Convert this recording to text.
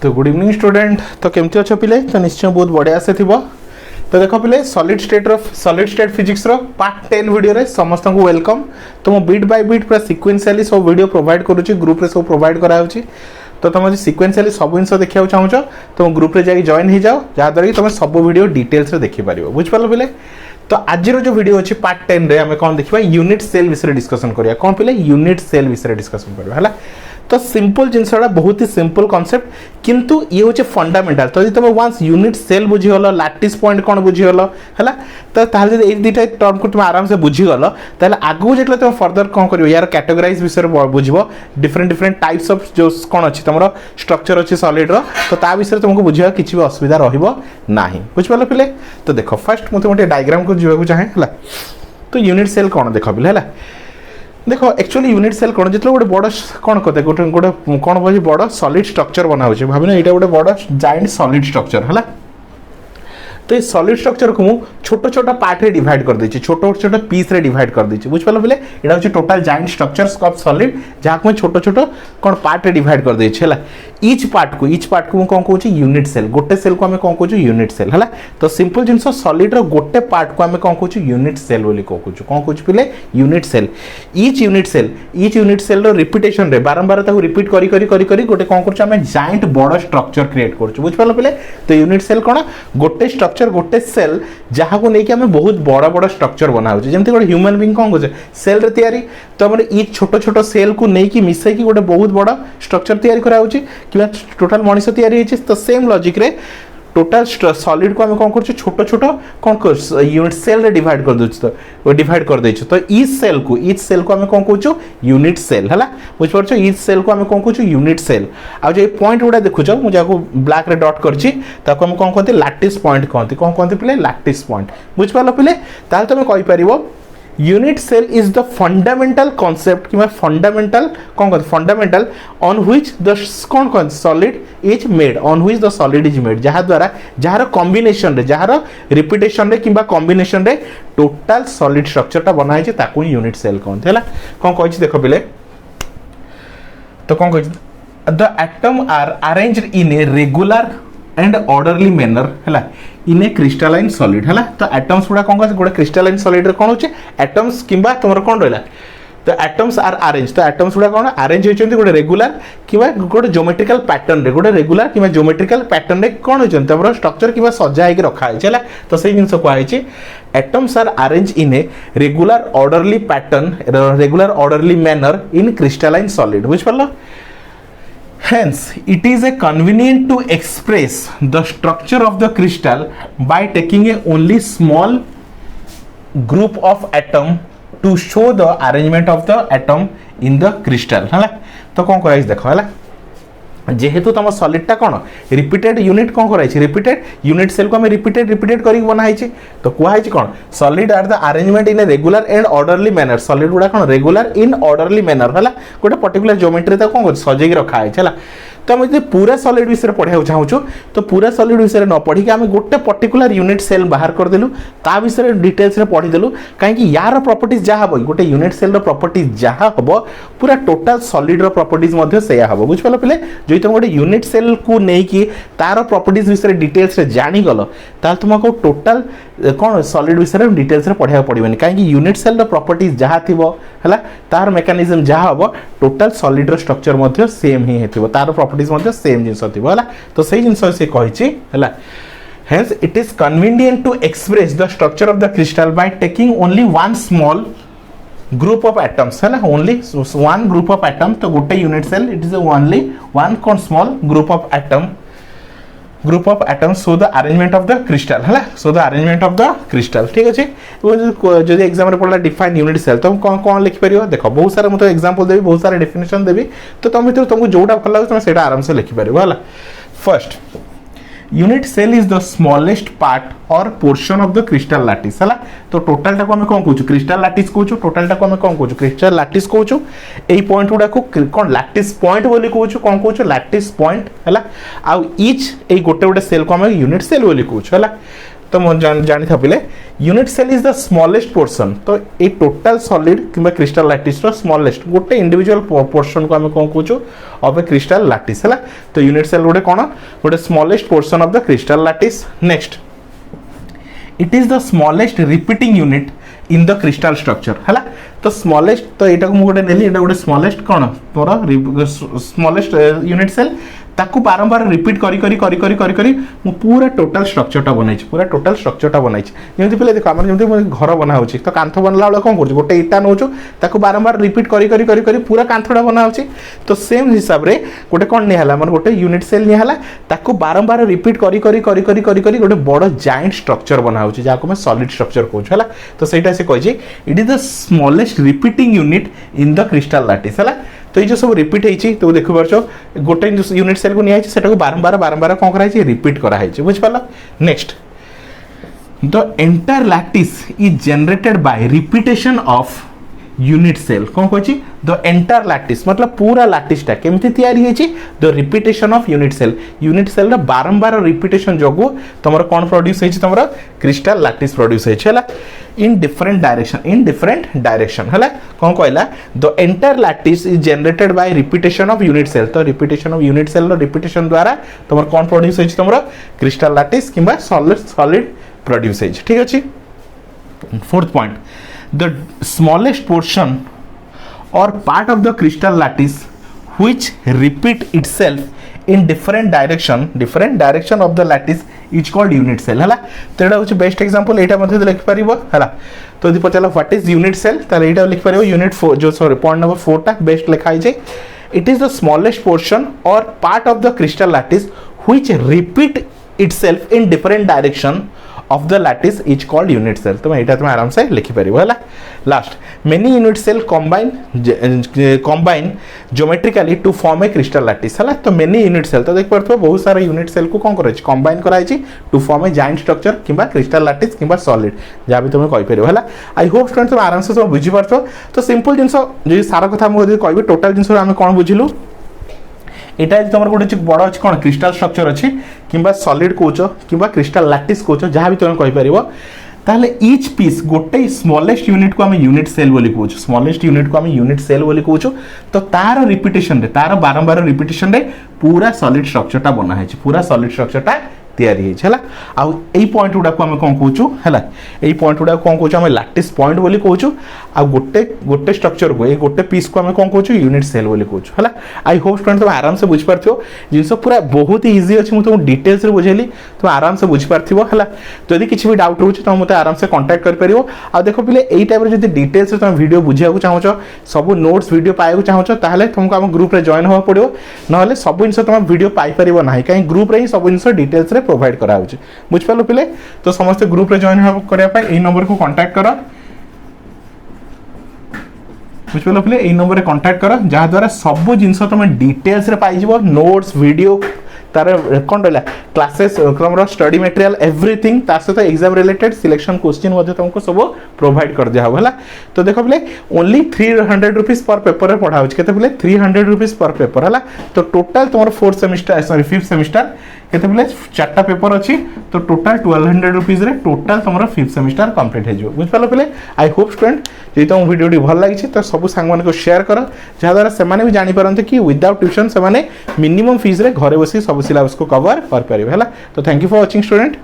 तो good evening student. तो केमती अच्छे पिले? तो निश्चय बहुत बढ़िया से थिबो। तो देखो पिले सॉलिड स्टेट फिजिक्स रो पार्ट 10 वीडियो रे समस्त को वेलकम। तो मो बीट बाय बीट पूरा सिक्वेंशियली सब वीडियो प्रोवाइड करूची, ग्रुप रे सब प्रोवाइड करा होची। तो तुम सिक्वेंशियली सब जिन देखा चाहूच तुम ग्रुप रे जाई जॉइन हो जाओ, जहाँद्वारा कि तुम सब वीडियो डिटेल्स रे देखि पारिबो। बुझ पालो पिले? तो आज जो वीडियो अच्छी पार्ट 10 रे हमें कौन देखा यूनिट सेल विषय डिस्कसन करिया। कौन पिले? यूनिट सेल विषय डिस्कसन करबा हैला। तो सिंपल जिनसटा बहुत ही सिंपल कॉन्सेप्ट, किंतु ये होचे फंडामेंटल। तो यदि तुम वंस यूनिट सेल बुझीगल, लैटिस पॉइंट कौन बुझीगल हैला, तो ताहले जदि ए दुटा टर्म को तुम आराम से बुझीगल, ताहले आगु जेतले तुम फर्दर कौन करियो यार कैटेगराइज विषय बुझिबो। डिफरेंट डिफरेंट टाइप्स ऑफ जो कौन अछि तमरो स्ट्रक्चर अछि सॉलिड रो, तो ता विषय तुमको बुझिया किछि भी असुविधा रहिबो नाही। बुझ पालो पिले? तो देखो फर्स्ट मते मोटे डायग्राम को जिवा को चाहे हैला। तो यूनिट सेल कौन देखो पिले हैला। देखो एक्चुअली यूनिट सेल कौन जितने गोटे बड़ कौन कहते गोटे गोटे कौन बोली बड़ सॉलिड स्ट्रक्चर बना होचे। भाबिना एटा गोटे बड़ जाइंट सॉलिड स्ट्रक्चर हैला। तो ये सॉलिड स्ट्रक्चर को मु छोट छोट पार्ट रे डिवाइड कर देछि, छोट छोट पीस रे डिवाइड कर देछि। बुझ पालो बोले एटा होचे total giant structures of solid, जहाँ को छोट छोट कौन पार्ट रे डिवाइड कर देछि हैला। ईच पार्ट को कौन कहूँ यूनिट सेल, गोटे सेल को हमें कौन कहूँ यूनिट सेल हैला। तो सिंपल जिनस सॉलिड रो गोटे पार्ट को हमें कौन कहूँ यूनिट सेल बोली कौन कहूँ पिले unit cell. Each unit cell रो रिपीटेशन रे बारंबार ताको रिपीट करी करी करी करी गोटे कौन करछ हमें जाइंट बड़ स्ट्रक्चर क्रिएट करछ। बुझ पालो पिले? तो यूनिट सेल कौन गोटे स्ट्रक्चर गोटे सेल जहाँ को लेके हमें बहुत बड़ा बड़ा स्ट्रक्चर बना होचे। जेमति गोटे ह्यूमन बीइंग कौन होचे सेल रे तयारी, तो हमर ई छोट छोट सेल को लेकी मिसै की गोटे बहुत बड़ा स्ट्रक्चर तयारी करा होची कि टोटल मनुष्य तयारी होची। तो सेम लॉजिक रे टोटल सॉलिड को हम कौन कर छोट छोट कौन कर यूनिट सेल रे डिवाइड कर दोछ। तो डिवाइड कर देछ, तो ईच सेल को हम कौन कहूँ यूनिट सेल हैला। बुझ पारछ? ईच सेल को हम कौन कहूँ यूनिट सेल। आ जो पॉइंट गुडा देखुछ मु जाको ब्लैक रे डॉट करछि, ताको हम कौन कहते लैटिस पॉइंट कहते। कौन कहते पिले? Lattice point. बुझ पालो पिले? ताल तुम कहि परिबो unit cell is the fundamental concept कि फंडामेंटल कौन कहते फंडामेंटल ऑन व्हिच द कौन कहते solid is made, on which the solid is made, जहाँ द्वारा जार कॉम्बिनेशन रे जार रिपीटेशन रे किंबा कॉम्बिनेशन रे टोटल सॉलिड स्ट्रक्चर टा बना है ताकू यूनिट सेल कहते हैला। कौन कहि देखो पिले? तो कौन कहि the atom are arranged in a regular and orderly manner हैला इन ए क्रिस्टलाइन सॉलिड हैला। तो एटम्स गुडा कौन कहते गोटे क्रिस्टलाइन सॉलिड रे कौन होचे एटम्स किंबा तुमर कौन रहला। तो एटम्स आर अरेंज, तो एटम्स गुडा कौन अरेंज होचंती गोटे रेगुलर किंबा गोटे ज्योमेट्रिकल पैटर्न रे, गोटे रेगुलर किंबा ज्योमेट्रिकल पैटर्न रे कौन होचंती हमर स्ट्रक्चर किंबा सजा है कि रखा है हैला। तो सही जिंस को आइछि atoms are arrange in a regular orderly pattern, regular orderly manner in crystalline solid. बुझ पालो? Hence, it is a convenient to express the structure of the crystal by taking a only small group of atom to show the arrangement of the atom in the crystal. है ना? तो कौन कराइस देखो है ना? जेहेतु तुम सॉलिड टा कौन रिपीटेड यूनिट कौन कराई रिपीटेड यूनिट सेल को हमें रिपीटेड करी बनाई। तो कुहाई कौन solid are the arrangement in a regular and orderly manner. Solid गुडा कौन रेगुलर इन ऑर्डरली मैनर हैला, गोटे पर्टिकुलर ज्योमेट्री कौन कर सजेई रखा है। तो आम जो पूरा सॉलिड विषय पढ़ा चाहूँ, तो पूरा सॉलिड विषय न पढ़ी आम गोटे पर्टिकुलर यूनिट सेल बाहर करदेलु, ता विषय डिटेल्स पढ़ीदेलु। कहीं यार प्रॉपर्टीज जहाँ हम गोटे यूनिट सेल प्रॉपर्टीज जहाँ हम पूरा टोटल सॉलिड प्रॉपर्टीज से हम। बुझ पालो पिले? जो तुम गोटे यूनिट सेल को लेकिन तार प्रॉपर्टीज विषय डिटेल्स जानीगल, तुमको टोटल कौन सॉलिड विषय डिटेल्स पढ़ा पड़ेनि। कहीं यूनिट सेल प्रॉपर्टीज जहाँ थी है तार मेकानिज्म जहाँ हम टोटल सॉलिड स्ट्रक्चर सेम ही है, तार प्रॉपर्टीज सेम जिनस थी है। तो सही जिनस से कही है। Hence it is convenient to express the structure of the crystal by taking only one small group of atoms है ना, only one group of atom। तो गोटे unit cell it is only one कौन small group of atom so the arrangement of the crystal है, so the arrangement of the crystal. ठीक अच्छे? जो exam पड़ा डिफाइन यूनिट सेल तुम कौन कौन लिखिपर देख बहुत सारा मुझे एग्जांपल देवी, बहुत सारा डेफिनेशन देवी। तो तुम भर तुमको जोटा भल लगे तुम से आराम से लिखिपर है। First unit cell is the smallest part और portion of the crystal lattice है। तो टोटल टाको हम कौन कहूँ क्रिस्टल लैटिस कहूँ, टोटल टाको हम कौन कहूँ क्रिस्टल लैटिस कहूँ। एई पॉइंट गुडा को कौन लैटिस पॉइंट बोली कहूँ, कौन कहूँ लैटिस पॉइंट है। आउ ईच ए गोटे गोटे सेल को हम यूनिट सेल बोली कहूँ है। तो मैं जानी था पिले unit cell is the smallest portion तो ये टोटल सॉलिड किंबा क्रिस्टल लैटिस रो स्मॉलेस्ट गोटे इंडिविजुअल पोर्शन को आम कौन कहूँ ऑफ ए क्रिस्टल लैटिस है तो यूनिट सेल गोटे कौन गोटे smallest portion of the crystal lattice next it is the smallest repeating unit in the crystal structure है तो स्मॉलेस्ट तो यहाँ मुझे नेली ये गोटे स्मॉलेस्ट कौन मोर स्मॉलेस्ट यूनिट सेल ताकू बारंबार रिपीट करी करी करी करी करी करी मु पूरा टोटल स्ट्रक्चरटा बनाई पूरा टोटल स्ट्रक्चरटा बनाई जमी पे देखो आम जमी घर बना हो तो कांथ बनला बेले कौन कर गोटे इटा नौ ताकू बारंबार रिपीट करी करी करी करी पूरा कांथटा बना हो तो सेम हिसाब रे गोटे कौन निहाला माने गोटे यूनिट सेल निहाला ताकू बारंबार रिपीट करी करी करी करी करी करी गोटे बड़ जाइंट स्ट्रक्चर बना हो जहाँ सॉलिड स्ट्रक्चर कहूँ है तो सहीटा से कही it is the smallest repeating unit in the crystal lattice है तो ये सब रिपीट होती तो देख पार्छ गोटे यूनिट सेल को निया से बारंबार बारंबार कौन कराई रिपीट कराई बुझिपार next the entire lattice is generated by repetition of unit cell कौन कही द एंटायर लैटिस मतलब पूरा लैटिसटा केमती तैयारी होती the repetition of unit cell बारंबार रिपीटेशन जोगु तुम कौन प्रोड्यूस होती तुम क्रिस्टल लैटिस प्रोड्यूस होती इन डिफरेंट डायरेक्शन है कौन कहला the entire lattice is generated by repetition of unit cell तो repetition of unit cell repetition द्वारा तुम कौन प्रोड्यूस होती तुम क्रिस्टल लैटिस किंबा सॉलिड प्रोड्यूस होती ठीक अच्छे fourth point the smallest portion or part of the crystal lattice which repeat itself in different direction of the lattice is called unit cell है तो यहाँ हूँ बेस्ट एग्जांपल यहाँ मध्य लिख पार है तो यदि पचारा व्हाट इज यूनिट सेल तो यहाँ लिख पार यूनिट 4 जो सॉरी पॉइंट नंबर 4 टा बेस्ट लिखाई जाए it is the smallest portion और part of the crystal lattice which repeat itself in different direction of the lattice is called unit cell तो मैं तुम आराम से लिखि परिबो हला last many unit cell combine geometrically to form a crystal lattice हला तो मेनी यूनिट सेल तो देख परथो बहुत सारा यूनिट सेल को कोन करे कंबाइन कराई छी to form a giant structure किबा क्रिस्टल लैटिस किबा सॉलिड जा भी तुम कहि परिबो हला आई होप स्टूडेंट तुम आराम से सब बुझी परथो तो सिंपल जिंसो जे सारा कथा मो कहबी टोटल जिंसो हम कोन बुझिलु एटा तुम गोटे बड़ अच्छे कौन क्रिस्टल स्ट्रक्चर अच्छी कि सॉलिड कौच कि क्रिस्टल लैटिस कौच जहाँ भी तुम कहीपर ताहले ईच पीस गोटे स्मॉलेस्ट यूनिट को आम यूनिट सेल बोली कहूँ स्मॉलेस्ट यूनिट को आम यूनिट सेल बोली कहूँ तो तार रिपीटेशन रे तार बारंबार रिपीटेशन रे पूरा सॉलिड स्ट्रक्चरटा बना है पूरा सॉलिड स्ट्रक्चरटा तैयारी है आउ ए पॉइंट गुड़ा को आम कौन कहूँ है ये पॉइंट गुड़ा कौन कहूँ आम लैटिस पॉइंट बोली कहूँ आ गोटे गोटे स्ट्रक्चर को गोटे पीस को आम कौन कहूँ यूनिट सेल बोली कहूँ है आई होप स्टूडेंट तुम आराम से बुझीपार जिनस पूरा बहुत ही इजी अच्छी मुझे डिटेल्स बुझेली तुम आराम से बुझीपार है तो यदि किसी भी डाउट रोचे तुम मतलब आराम से कांटेक्ट कर आ देख पे यही टाइप जब डिटेल्स तुम वीडियो बुझा चाहो सब नोट्स वीडियो पाइबा चाहो ताहले तुमको आम ग्रुप रे जॉइन होगा पड़ो ना सब जिन तुम वीडियो पाइपर ना कहीं ग्रुप रे ही सब जिन डिटेल्स रे प्रोवाइड करा बुझिपार पिले तो समस्त ग्रुप रे जॉइन करने यही नंबर को कांटेक्ट कर बुझिपार पिले यही नंबर कांटेक्ट कर जहाँ द्वारा सब जिनस तुम डिटेल्स रे पाई नोट्स वीडियो तार कौन रहा क्लासेस तुम स्टडी मटेरियल एवरीथिंग तार सहित एग्जाम रिलेटेड सिलेक्शन क्वेश्चन तुमको सब प्रोवाइड कर दिया है तो देख पे ओनली 300 रुपीज पर पेपर में पढ़ा होते पे 300 रुपीज पर पेपर है तो टोटाल तुम 4th semester sorry 5th semester केते पे 4टा पेपर अच्छी तो टोटाल 1200 रुपीज रे टोटाल तुम 5th सेमिस्टर कंप्लीट हो बुझिपार पे आई होप स्टूडेंट जी तुम वीडियो भल लगी तो सब सांग को शेयर कर जहाँद्वारा से भी जानीपारते कि विदाउट ट्यूशन से मिनिमम फीस रे घरे बस सब सिलेबस को कवर कर पारे है तो thank you for watching student.